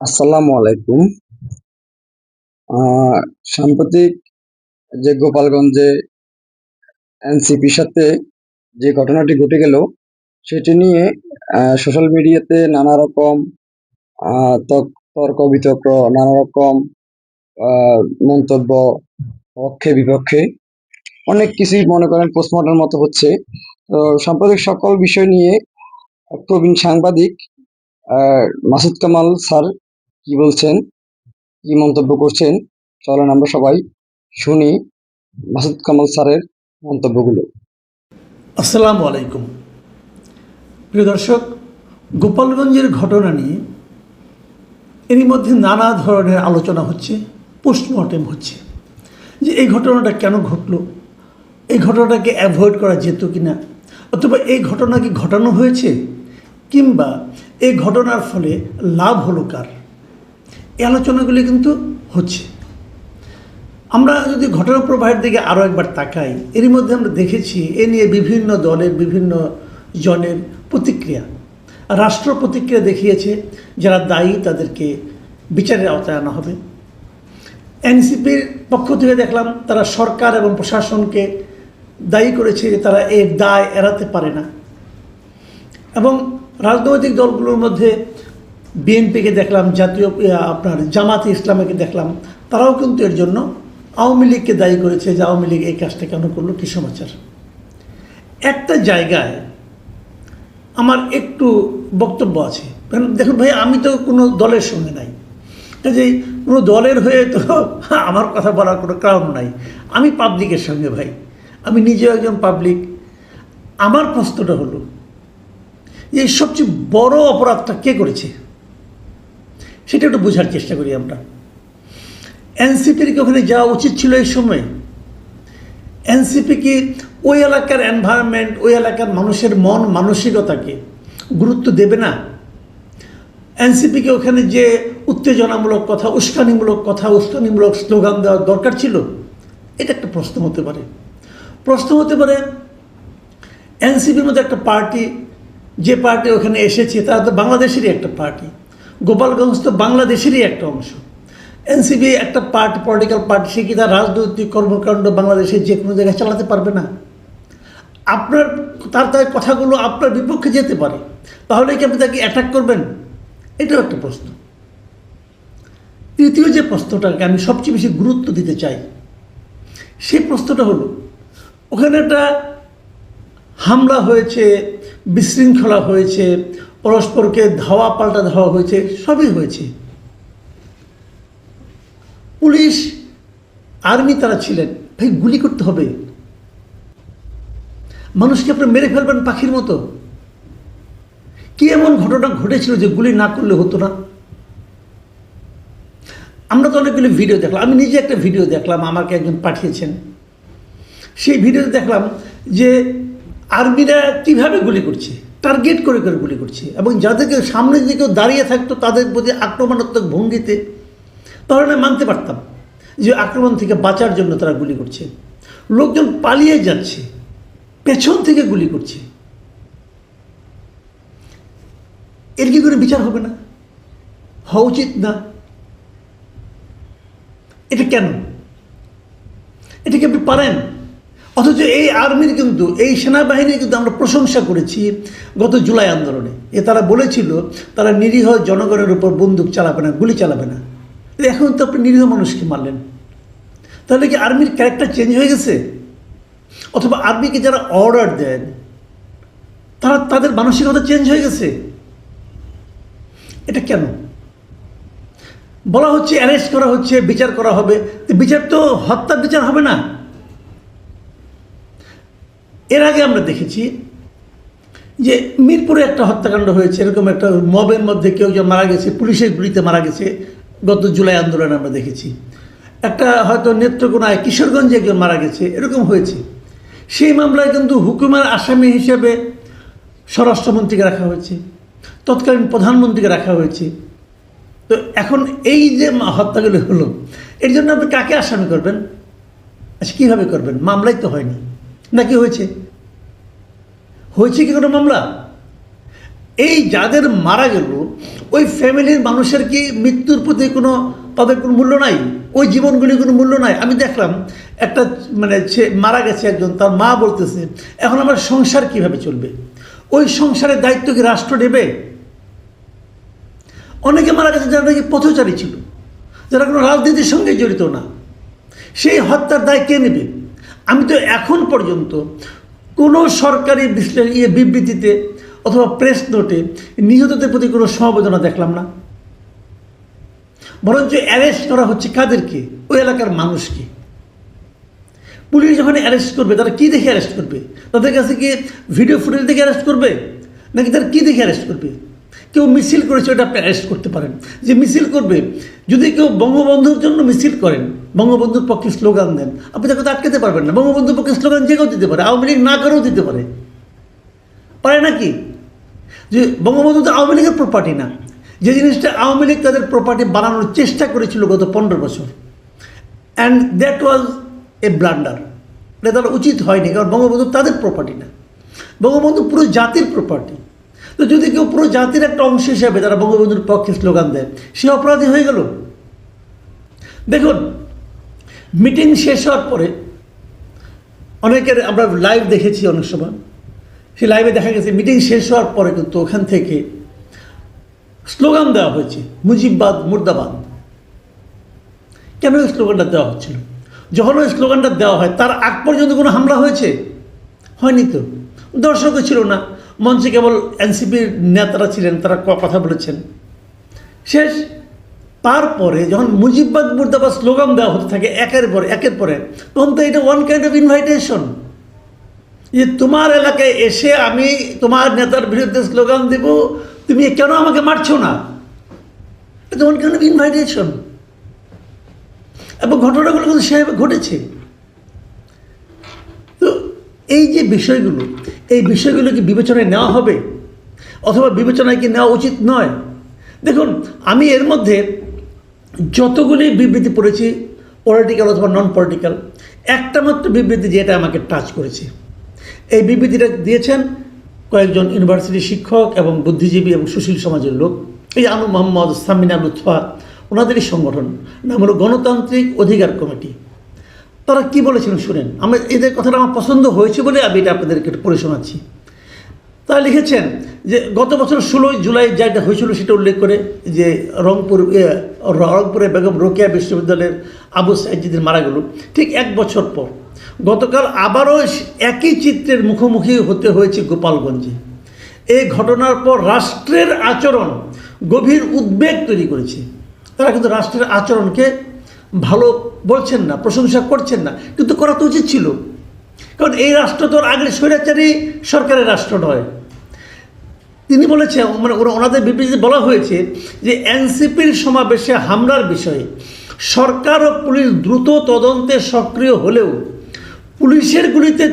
আসসালামু আলাইকুম। আহ, সাম্প্রতিক যে গোপালগঞ্জে এনসিপির সাথে যে ঘটনাটি ঘটে গেল সেটি নিয়ে সোশ্যাল মিডিয়াতে নানা রকম তর্ক বিতর্ক, নানা রকম আহ, মন্তব্য, পক্ষে বিপক্ষে অনেক কিছুই মনে করেন পোস্টমর্টম মতো হচ্ছে। তো সাম্প্রতিক সকল বিষয় নিয়ে প্রবীণ সাংবাদিক মাসুদ কামাল স্যার কি বলছেন, কি মন্তব্য করছেন, চলেন আমরা সবাই শুনি মাসুদ কামাল স্যারের মন্তব্যগুলো। আসসালামু আলাইকুম। প্রিয় দর্শক, গোপালগঞ্জের ঘটনা নিয়ে এরই মধ্যে নানা ধরনের আলোচনা হচ্ছে, পোস্টমর্টেম হচ্ছে যে এই ঘটনাটা কেন ঘটলো, এই ঘটনাটাকে অ্যাভয়েড করা যেত কি না, অথবা এই ঘটনা কি ঘটানো হয়েছে, কিংবা এই ঘটনার ফলে লাভ হলো কার, এই আলোচনাগুলি কিন্তু হচ্ছে। আমরা যদি ঘটনা প্রবাহের দিকে আরও একবার তাকাই, এরই মধ্যে আমরা দেখেছি এ নিয়ে বিভিন্ন দলের বিভিন্ন জনের প্রতিক্রিয়া। রাষ্ট্র প্রতিক্রিয়া দেখিয়েছে, যারা দায়ী তাদেরকে বিচারের আওতায় আনা হবে। এনসিপির পক্ষ থেকে দেখলাম তারা সরকার এবং প্রশাসনকে দায়ী করেছে যে তারা এর দায় এড়াতে পারে না। এবং রাজনৈতিক দলগুলোর মধ্যে বিএনপিকে দেখলাম, জামাতে ইসলামীকে দেখলাম, তারাও কিন্তু এর জন্য আওয়ামী লীগকে দায়ী করেছে যে আওয়ামী লীগ এই কাজটা কেন করলো, কী সমাচার। একটা জায়গায় আমার একটু বক্তব্য আছে। দেখুন ভাই, আমি তো কোনো দলের সঙ্গে নাই, কাজেই কোনো দলের হয়ে তো আমার কথা বলার কোনো কারণ নাই। আমি পাবলিকের সঙ্গে ভাই, আমি নিজেও একজন পাবলিক। আমার প্রশ্নটা হলো যে সবচেয়ে বড় অপরাধটা কে করেছে সেটা একটু বোঝার চেষ্টা করি আমরা। এনসিপির কি ওখানে যাওয়া উচিত ছিল এই সময়? এনসিপি কি ওই এলাকার এনভায়রনমেন্ট, ওই এলাকার মানুষের মন মানসিকতাকে গুরুত্ব দেবে না? এনসিপিকে ওখানে যে উত্তেজনামূলক কথা, উস্কানিমূলক স্লোগান দেওয়ার দরকার ছিল? এটা একটা প্রশ্ন হতে পারে। এনসিপির মধ্যে একটা পার্টি, যে পার্টি ওখানে এসেছে তারা তো বাংলাদেশেরই একটা পার্টি, গোপালগঞ্জ তো বাংলাদেশেরই একটা অংশ। এনসিপি একটা পলিটিক্যাল পার্টি, সে কি তার রাজনৈতিক কর্মকাণ্ড বাংলাদেশের যে কোনো জায়গায় চালাতে পারবে না? তার কথাগুলো আপনার বিপক্ষে যেতে পারে, তাহলে কি আপনি তাকে অ্যাটাক করবেন? এটাও একটা প্রশ্ন। তৃতীয় যে প্রশ্নটাকে আমি সবচেয়ে বেশি গুরুত্ব দিতে চাই, সেই প্রশ্নটা হলো, ওখানে একটা হামলা হয়েছে, বিশৃঙ্খলা হয়েছে, পরস্পরকে ধাওয়া পাল্টা ধাওয়া হয়েছে, সবই হয়েছে। পুলিশ, আর্মি তারা ছিলেন, ভাই গুলি করতে হবে? মানুষকে আপনি মেরে ফেলবেন পাখির মতো? কি এমন ঘটনা ঘটেছিল যে গুলি না করলে হতো না? আমরা তো অনেকগুলি ভিডিও দেখলাম, আমি নিজে একটা ভিডিও দেখলাম, আমাকে একজন পাঠিয়েছেন। সেই ভিডিওতে দেখলাম যে আর্মিরা কীভাবে গুলি করছে, টার্গেট করে করে গুলি করছে, এবং যাদেরকে সামনে যে কেউ দাঁড়িয়ে থাকতো তাদের প্রতি আক্রমণাত্মক ভঙ্গিতে, তাহলে মানতে পারতাম যে আক্রমণ থেকে বাঁচার জন্য তারা গুলি করছে। লোকজন পালিয়ে যাচ্ছে, পেছন থেকে গুলি করছে। এর কি করে বিচার হবে না? হওয়া উচিত না? এটা কেন? এটা কি আপনি পারেন? অথচ এই আর্মির কিন্তু, এই সেনাবাহিনীর কিন্তু আমরা প্রশংসা করেছি গত জুলাই আন্দোলনে। তারা বলেছিল তারা নিরীহ জনগণের উপর বন্দুক চালাবে না, গুলি চালাবে না। এখন তো আপনি নিরীহ মানুষকে মারলেন। তাহলে কি আর্মির ক্যারেক্টার চেঞ্জ হয়ে গেছে? অথবা আর্মিকে যারা অর্ডার দেন তাদের মানসিকতা চেঞ্জ হয়ে গেছে? এটা কেন? বলা হচ্ছে অ্যারেস্ট করা হচ্ছে, বিচার করা হবে। বিচার তো হত্যার বিচার হবে না? এর আগে আমরা দেখেছি যে মিরপুরে একটা হত্যাকাণ্ড হয়েছে, এরকম একটা মবের মধ্যে কেউ যে মারা গেছে, পুলিশের গুলিতে মারা গেছে, গত জুলাই আন্দোলনে আমরা দেখেছি। একটা হয়তো নেত্রকোনায়, কিশোরগঞ্জে একজন মারা গেছে, এরকম হয়েছে। সেই মামলায় কিন্তু হুকুমের আসামি হিসেবে স্বরাষ্ট্রমন্ত্রীকে রাখা হয়েছে, তৎকালীন প্রধানমন্ত্রীকে রাখা হয়েছে। তো এখন এই যে হত্যাগুলো হলো, এর জন্য আপনি কাকে আসামি করবেন? আচ্ছা, কীভাবে করবেন? মামলাই তো হয়নি, নাকি হয়েছে? হয়েছে কি কোনো মামলা? এই যাদের মারা গেল ওই ফ্যামিলির মানুষের কি মৃত্যুর প্রতি কোনো তাদের কোনো মূল্য নাই? ওই জীবনগুলির কোনো মূল্য নাই? আমি দেখলাম একটা সে মারা গেছে একজন, তার মা বলতেছে এখন আমার সংসার কিভাবে চলবে? ওই সংসারের দায়িত্ব কি রাষ্ট্র নেবে? অনেকে মারা গেছে যারা নাকি পথচারী ছিল, যারা কোনো রাজনীতির সঙ্গে জড়িত না। সেই হত্যার দায় কে নেবে? আমি তো এখন পর্যন্ত কোনো সরকারি বিবৃতিতে অথবা প্রেস নোটে নিহতদের প্রতি কোনো সমবেদনা দেখলাম না। বরঞ্চ অ্যারেস্ট করা হচ্ছে কাদেরকে? ওই এলাকার মানুষকে। পুলিশ যখন অ্যারেস্ট করবে তারা কী দেখে অ্যারেস্ট করবে? তাদের কাছে কি ভিডিও ফুটেজ দেখে অ্যারেস্ট করবে, নাকি তারা কী দেখে অ্যারেস্ট করবে? কেউ মিছিল করেছে, ওটা আপনি অ্যারেস্ট করতে পারেন। যে মিছিল করবে, যদি কেউ বঙ্গবন্ধুর জন্য মিছিল করেন, বঙ্গবন্ধুর পক্ষে স্লোগান দেন, আপনি তাকে তো আটকাতে পারবেন না। বঙ্গবন্ধুর পক্ষে স্লোগান যে কেউ দিতে পারে, আওয়ামী লীগ না করেও দিতে পারে, পারে নাকি? যে বঙ্গবন্ধু তো আওয়ামী লীগের প্রপার্টি না। যে জিনিসটা আওয়ামী লীগ তাদের প্রপার্টি বানানোর চেষ্টা করেছিল গত 15 বছর, and that was A blunder. এটা তারা উচিত হয়নি, কারণ বঙ্গবন্ধু তাদের প্রপার্টি না, বঙ্গবন্ধু পুরো জাতির প্রপার্টি। তো যদি কেউ পুরো জাতির একটা অংশ হিসাবে তারা বঙ্গবন্ধুর পক্ষে স্লোগান দেয়, সে অপরাধী হয়ে গেল। দেখুন, মিটিং শেষ হওয়ার পরে অনেকের আমরা লাইভ দেখেছি, অনেক সময় সেই লাইভে দেখা গেছে মিটিং শেষ হওয়ার পরে কিন্তু ওখান থেকে স্লোগান দেওয়া হয়েছে, মুজিববাদ মুর্দাবাদ। কেন ওই স্লোগানটা দেওয়া হচ্ছিল? যখন ওই স্লোগানটা দেওয়া হয় তার আগ পর্যন্ত কোনো হামলা হয়েছে? হয়নি তো। দর্শকও ছিল না, মঞ্চে কেবল এনসিপির নেতারা ছিলেন, তারা কথা বলেছেন, শেষ। তারপরে যখন মুজিববাদ মুর্দাবাদ স্লোগান দেওয়া হতে থাকে একের পরে, তখন তো এটা ওয়ান কাইন্ড অফ ইনভাইটেশন, যে তোমার এলাকায় এসে আমি তোমার নেতার বিরুদ্ধে স্লোগান দেব, তুমি কেন আমাকে মারছো না? এটা ওয়ান কাইন্ড অফ ইনভাইটেশন। এবং ঘটনাগুলো কিন্তু সেভাবে ঘটেছে। তো এই যে বিষয়গুলো, এই বিষয়গুলো কি বিবেচনায় নেওয়া হবে, অথবা বিবেচনায় কি নেওয়া উচিত নয়? দেখুন, আমি এর মধ্যে যতগুলি বিবৃতি পড়েছি, পলিটিক্যাল অথবা নন পলিটিক্যাল, একটা মাত্র বিবৃতি যেটা আমাকে টাচ করেছে। এই বিবৃতিটা দিয়েছেন কয়েকজন ইউনিভার্সিটি শিক্ষক এবং বুদ্ধিজীবী এবং সুশীল সমাজের লোক। এই আনু মোহাম্মদ, সামিনা লুৎফা, ওনাদেরই সংগঠন, নাম হলো গণতান্ত্রিক অধিকার কমিটি। তারা কি বলেছিলেন শুনেন। এদের কথাটা আমার পছন্দ হয়েছে বলে আমি এটা আপনাদেরকে পড়ে শোনাচ্ছি। তারা লিখেছেন যে গত বছর 16 জুলাই যেটা হয়েছিল সেটা উল্লেখ করে, যে রংপুরে বেগম রোকেয়া বিশ্ববিদ্যালয়ের আবু সাইজিদের মারা গেল ঠিক 1 বছর পর গতকাল আবারও একই চিত্রের মুখোমুখি হতে হয়েছে গোপালগঞ্জে। এই ঘটনার পর রাষ্ট্রের আচরণ গভীর উদ্বেগ তৈরি করেছে। তারা কিন্তু রাষ্ট্রের আচরণকে ভালো বলছেন না, প্রশংসা করছেন না, কিন্তু করা তো উচিত ছিল, কারণ এই রাষ্ট্র তো আগের স্বৈরাচারী সরকারের রাষ্ট্র নয়। তিনি বলেছেন, ওনাদের বিবৃতিতে বলা হয়েছে যে এনসিপির সমাবেশে হামলার বিষয়ে সরকার ও পুলিশ দ্রুত তদন্তে সক্রিয় হলেও পুলিশের গুলিতে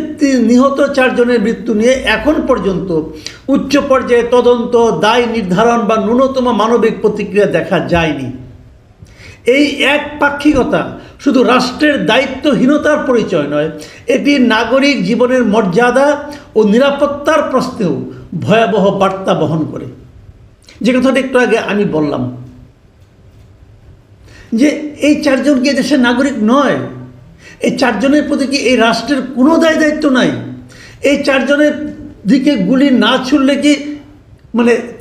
নিহত 4 জনের মৃত্যু নিয়ে এখন পর্যন্ত উচ্চ পর্যায়ে তদন্ত, দায় নির্ধারণ বা ন্যূনতম মানবিক প্রতিক্রিয়া দেখা যায়নি। এই একপাক্ষিকতা শুধু রাষ্ট্রের দায়িত্বহীনতার পরিচয় নয়, এটি নাগরিক জীবনের মর্যাদা ও নিরাপত্তার প্রশ্নেও ভয়াবহ বার্তা বহন করে। যে কথাটা একটু আগে আমি বললাম, যে এই 4 জন কি দেশের নাগরিক নয়? এই 4 জনের প্রতি কি এই রাষ্ট্রের কোনো দায়িত্ব নাই? এই 4 জনের দিকে গুলি না ছুড়লে কি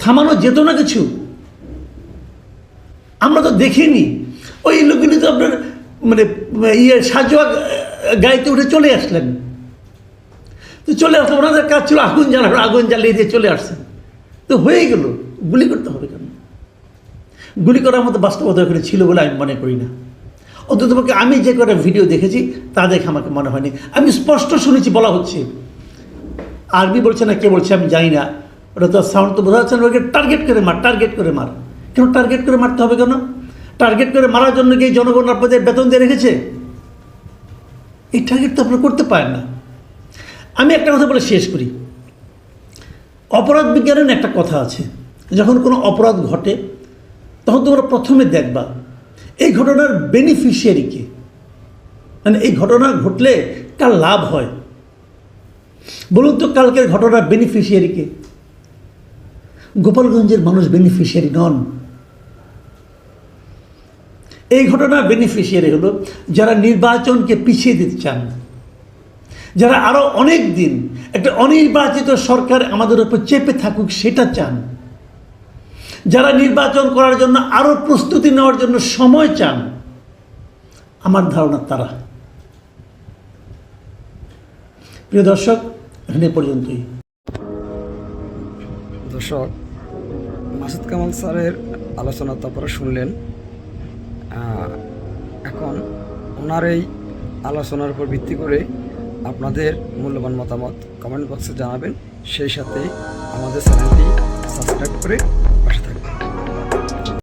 থামানো যেত না কিছু? আমরা তো দেখিনি। ওই লোকগুলি তো আপনার সাজোয়া গাড়িতে উঠে চলে আসলেন। তো চলে আসলে ওনাদের কাজ ছিল আগুন জ্বালানো, আগুন জ্বালিয়ে দিয়ে চলে আসছেন। তো হয়ে গেল, গুলি করতে হবে কেন? গুলি করার মতো বাস্তবতা এখানে ছিল বলে আমি মনে করি না। অন্ততপক্ষে আমি যে কটা ভিডিও দেখেছি তা দেখে আমাকে মনে হয়নি। আমি স্পষ্ট শুনেছি বলা হচ্ছে, আরবি বলছে না কে বলছে আমি জানি না, ওটা তো সাউন্ড তো বোঝা যাচ্ছে না, ওকে টার্গেট করে মার, টার্গেট করে মার। কেন টার্গেট করে মারতে হবে কেন? টার্গেট করে মারার জন্য কি জনগণ আপনাদের বেতন দিয়ে রেখেছে? এই টার্গেট তো আপনারা করতে পারেন না। আমি একটা কথা বলে শেষ করি। অপরাধ বিজ্ঞানের একটা কথা আছে, যখন কোনো অপরাধ ঘটে তখন তোমরা প্রথমে দেখবা এই ঘটনার বেনিফিশিয়ারিকে, এই ঘটনা ঘটলে কার লাভ হয়। বলুন তো কালকের ঘটনার বেনিফিশিয়ারিকে? গোপালগঞ্জের মানুষ বেনিফিশিয়ারি নন। এই ঘটনার বেনিফিশিয়ারি হলো যারা নির্বাচনকে পিছিয়ে দিতে চান, যারা আরও অনেক দিন একটা অনির্বাচিত সরকার আমাদের উপর চেপে থাকুক সেটা চান, যারা নির্বাচন করার জন্য আরও প্রস্তুতি নেওয়ার জন্য সময় চান, আমার ধারণা তারা। প্রিয় দর্শক, এখানে পর্যন্তই। দর্শক, মাসুদ কামাল স্যারের আলোচনা তো আপনারা শুনলেন। এখন ওনার এই আলোচনার উপর ভিত্তি করে আপনাদের মূল্যবান মতামত কমেন্ট বক্সে জানাবেন। সেই সাথে আমাদের চ্যানেলটি সাবস্ক্রাইব করে